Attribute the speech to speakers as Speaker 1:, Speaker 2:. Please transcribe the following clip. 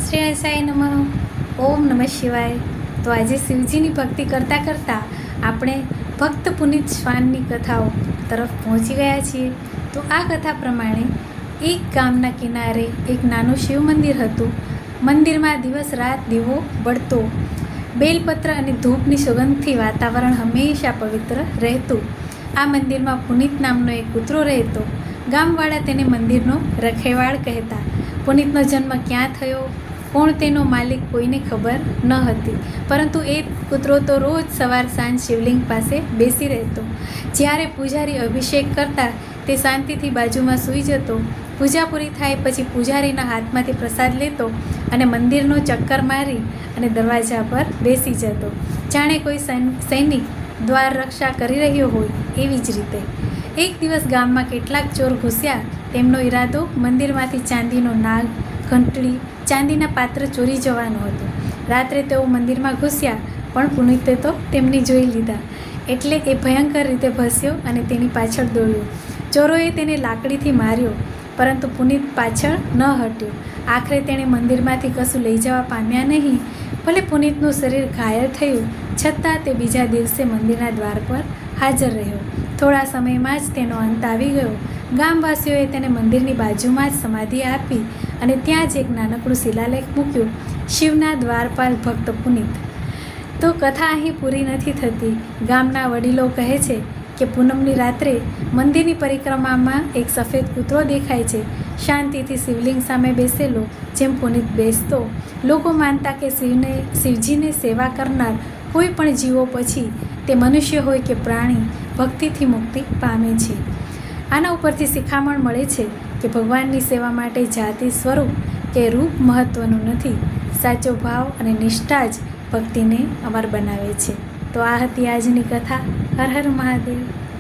Speaker 1: શ્રી ગણેશાય નમઃ. ઓમ નમઃ શિવાય. તો આજે શિવજીની ભક્તિ કરતાં કરતાં આપણે ભક્ત પુનિત શ્વાનની કથાઓ તરફ પહોંચી ગયા છીએ. તો આ કથા પ્રમાણે એક ગામના કિનારે એક નાનું શિવ મંદિર હતું. મંદિરમાં દિવસ રાત દીવો બળતો. બેલપત્ર અને ધૂપની સુગંધથી વાતાવરણ હંમેશા પવિત્ર રહેતું. આ મંદિરમાં પુનિત નામનો એક કૂતરો રહેતો. ગામવાળા તેને મંદિરનો રખેવાળ કહેતા. પુનિતનો જન્મ ક્યાં થયો, કોણ તેનો માલિક, કોઈને ખબર ન હતી. પરંતુ એ કૂતરો તો રોજ સવાર સાંજ શિવલિંગ પાસે બેસી રહેતો. જ્યારે પૂજારી અભિષેક કરતા તે શાંતિથી બાજુમાં સૂઈ જતો. પૂજા પૂરી થાય પછી પૂજારીના હાથમાંથી પ્રસાદ લેતો અને મંદિરનો ચક્કર મારી અને દરવાજા પર બેસી જતો, જાણે કોઈ સૈનિક દ્વાર રક્ષા કરી રહ્યો હોય એવી જ રીતે. એક દિવસ ગામમાં કેટલાક ચોર ઘૂસ્યા. તેમનો ઈરાદો મંદિરમાંથી ચાંદીનો નાગ, ઘંટડી, ચાંદીના પાત્ર ચોરી જવાનો હતો. રાત્રે તેઓ મંદિરમાં ઘૂસ્યા, પણ પુનિતે તો તેમને જોઈ લીધા. એટલે એ ભયંકર રીતે ભસ્યો અને તેની પાછળ દોડ્યો. ચોરોએ તેને લાકડીથી માર્યો, પરંતુ પુનિત પાછળ ન હટ્યો. આખરે તેણે મંદિરમાંથી કશું લઈ જવા પામ્યા નહીં. ભલે પુનિતનું શરીર ઘાયલ થયું, છતાં તે બીજા દિવસે મંદિરના દ્વાર પર હાજર રહ્યો. થોડા સમયમાં જ તેનો અંત આવી ગયો. ગામવાસીઓએ તેને મંદિરની બાજુમાં જ સમાધિ આપી અને ત્યાં જ એક નાનકડું શિલાલેખ મૂક્યું: શિવના દ્વારપાલ ભક્ત પુનિત. તો કથા અહીં પૂરી નથી થતી. ગામના વડીલો કહે છે કે પૂનમની રાત્રે મંદિરની પરિક્રમામાં એક સફેદ કૂતરો દેખાય છે, શાંતિથી શિવલિંગ સામે બેસેલો, જેમ પુનિત બેસતો. લોકો માનતા કે શિવજીને સેવા કરનાર કોઈ પણ જીવો પછી તે મનુષ્ય હોય કે પ્રાણી ભક્તિથી મુક્તિ પામે છે. આના ઉપરથી શિખામણ મળે છે કે ભગવાનની સેવા માટે જાતિ, સ્વરૂપ કે રૂપ મહત્ત્વનું નથી. સાચો ભાવ અને નિષ્ઠા જ ભક્તિને અમર બનાવે છે. તો આ હતી આજની કથા. હર હર મહાદેવ.